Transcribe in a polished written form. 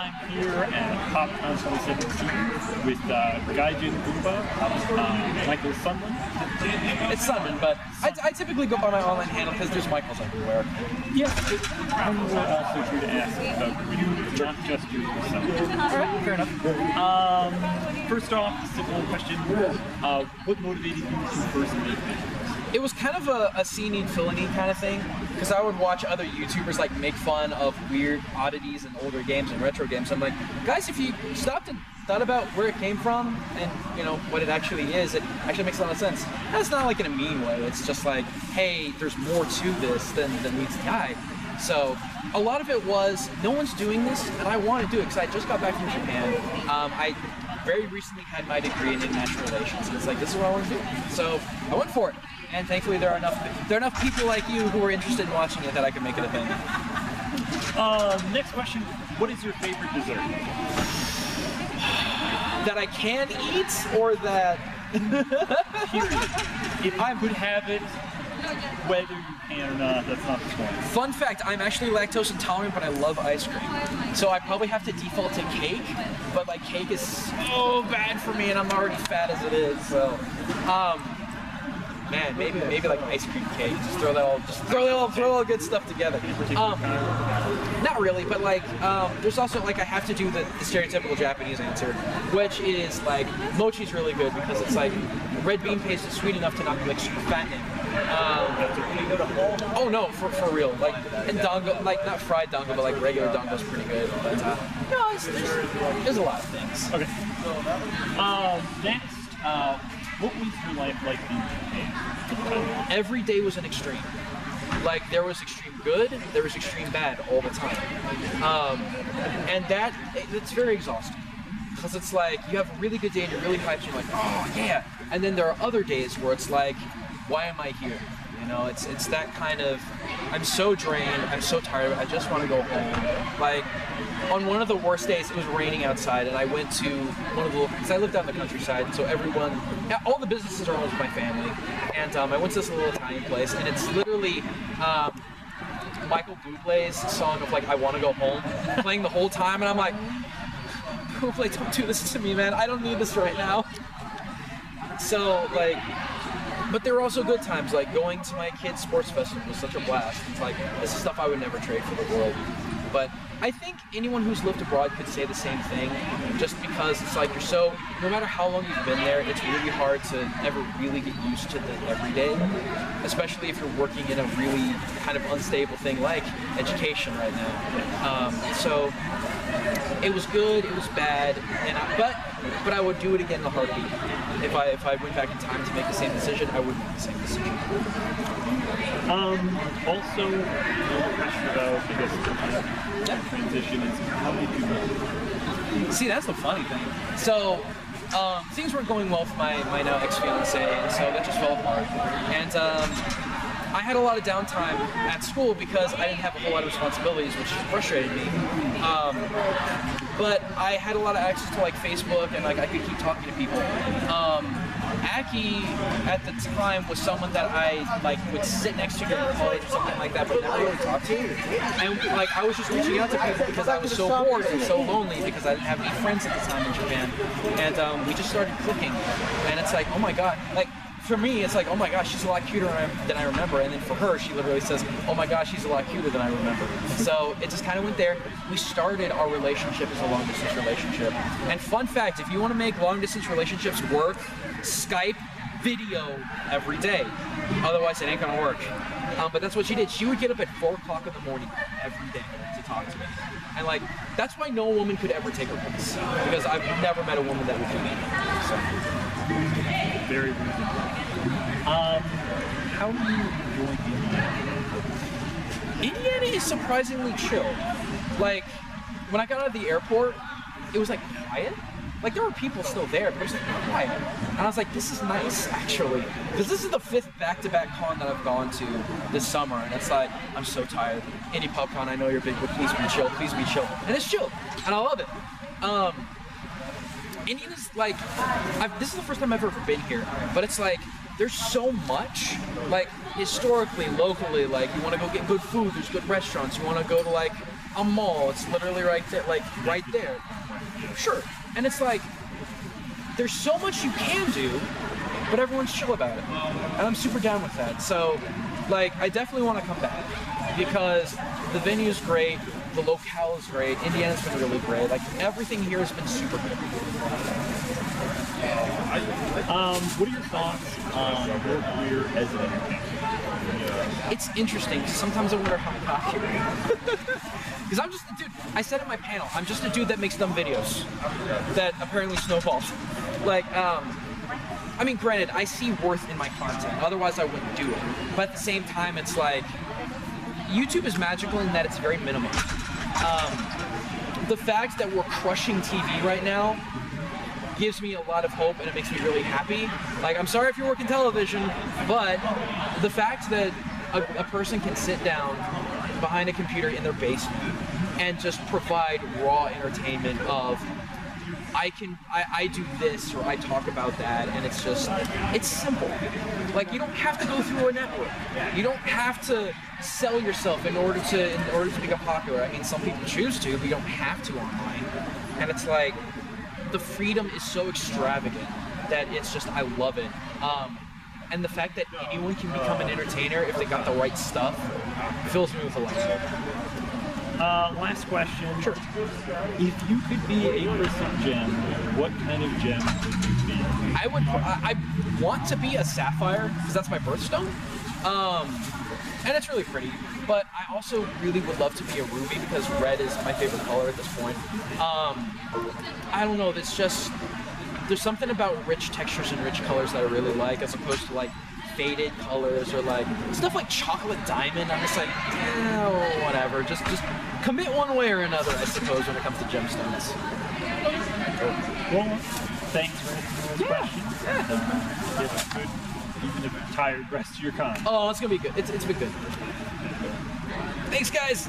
I'm here at Popcon 2017 with Gaijin Goombah, Micheal Sundman. It's Sundman, but I typically go by my online handle because there's Michaels everywhere. Yes, I was also here to ask about you, not just yourself. Alright, fair enough. First off, simple question. What motivated you to first make videos? It was kind of a see-need and fill-in kind of thing, because I would watch other YouTubers like make fun of weird oddities in older games and retro games. I'm like, guys, if you stopped and thought about where it came from and what it actually is, it actually makes a lot of sense. And it's not like in a mean way. It's just like, hey, there's more to this than meets the eye. So a lot of it was no one's doing this, and I want to do it because I just got back from Japan. I very recently had my degree in international relations, and it's like, this is what I want to do. So I went for it. And thankfully there are enough people like you who are interested in watching it that I can make it a thing. Next question, what is your favorite dessert? That I can eat, or that... If I would have it, whether you can or not, that's not the point. Fun fact, I'm actually lactose intolerant, but I love ice cream. So I probably have to default to cake, but like cake is so bad for me and I'm already fat as it is, so... Man, maybe like ice cream cake. Just throw all the good stuff together. Not really, but like there's also like I have to do the stereotypical Japanese answer, which is like mochi's really good because it's like red bean paste is sweet enough to not be like super fattening. Oh no, for real. Like and dango, like not fried dango, but like regular dango is pretty good. But no, there's a lot of things. Okay. Next. What was your life like in Japan? Every day was an extreme. Like, there was extreme good, there was extreme bad all the time. And it's very exhausting. Because it's like, you have a really good day and you're really hyped and you're like, oh yeah. And then there are other days where it's like, why am I here? It's that kind of, I'm so drained, I'm so tired of it, I just want to go home. Like, on one of the worst days, it was raining outside, and I went to one of the, because I lived out in the countryside, so all the businesses are owned by my family, and I went to this little Italian place, and it's literally Michael Bublé's song of like, I want to go home, playing the whole time, and I'm like, Bublé, don't do this to me, man, I don't need this right now. So, like, but there were also good times, like going to my kids' sports festival was such a blast. It's like, this is stuff I would never trade for the world. But I think anyone who's lived abroad could say the same thing, just because it's like no matter how long you've been there, it's really hard to never really get used to the everyday, especially if you're working in a really kind of unstable thing like education right now. So it was good, it was bad, but I would do it again in a heartbeat. If I went back in time to make the same decision, I would make the same decision. Also, the question about, I guess, transition is how did you know? See, that's the funny thing. So, things weren't going well for my now ex-fiance, and so that just fell apart. And I had a lot of downtime at school because I didn't have a whole lot of responsibilities, which frustrated me. But I had a lot of access to like Facebook, and like I could keep talking to people. Aki at the time was someone that I like would sit next to during college or something like that, but never really talked to. And like I was just reaching out to people because I was so bored and so lonely because I didn't have any friends at the time in Japan. And we just started clicking. And it's like, oh my god, like for me, it's like, oh my gosh, she's a lot cuter than I remember. And then for her, she literally says, oh my gosh, she's a lot cuter than I remember. So it just kind of went there. We started our relationship as a long-distance relationship. And fun fact, if you want to make long-distance relationships work, Skype video every day. Otherwise, it ain't gonna work. But that's what she did. She would get up at 4 o'clock in the morning every day to talk to me. And like, that's why no woman could ever take her place. Because I've never met a woman that would do that. So. Very reasonable. How do you enjoy Indiana? Indiana is surprisingly chill. Like, when I got out of the airport, it was like quiet. Like, there were people still there, but it was like quiet. And I was like, this is nice, actually. Because this is the 5th back-to-back con that I've gone to this summer, and it's like, I'm so tired. Indy Popcon, I know you're big, but please be chill, please be chill. And it's chill, and I love it. Indiana's like, this is the first time I've ever been here, but it's like, there's so much, like, historically, locally, like, you want to go get good food, there's good restaurants, you want to go to, like, a mall. It's literally right there, like right there. Sure. And it's like, there's so much you can do, but everyone's chill about it. And I'm super down with that. So, like, I definitely want to come back because the venue's great, the locale is great, Indiana's been really great. Like, everything here has been super good. What are your thoughts on your career as an entertainer? It's interesting, 'cause sometimes I wonder how I got here. Because I'm just a dude, I said in my panel, I'm just a dude that makes dumb videos that apparently snowballed. Like, I mean, granted, I see worth in my content, otherwise I wouldn't do it. But at the same time, it's like, YouTube is magical in that it's very minimal. The fact that we're crushing TV right now gives me a lot of hope, and it makes me really happy. Like, I'm sorry if you work in television, but the fact that a person can sit down behind a computer in their basement and just provide raw entertainment of, I do this, or I talk about that, and it's just, it's simple. Like, you don't have to go through a network. You don't have to sell yourself in order to become popular. I mean, some people choose to, but you don't have to online. And it's like, the freedom is so extravagant that it's just, I love it. And the fact that anyone can become an entertainer if they got the right stuff fills me with a lot. Last question. Sure. If you could be a crystal gem, what kind of gem would you be? I want to be a sapphire because that's my birthstone. And it's really pretty. But I also really would love to be a ruby because red is my favorite color at this point. I don't know, there's something about rich textures and rich colors that I really like, as opposed to like faded colors or like stuff like chocolate diamond. I'm just like, whatever. Just commit one way or another, I suppose, when it comes to gemstones. Well, thanks for answering those questions. Yeah. You have a good, even a tired rest of your con. Oh, it's gonna be good. It's been good. Thanks, guys.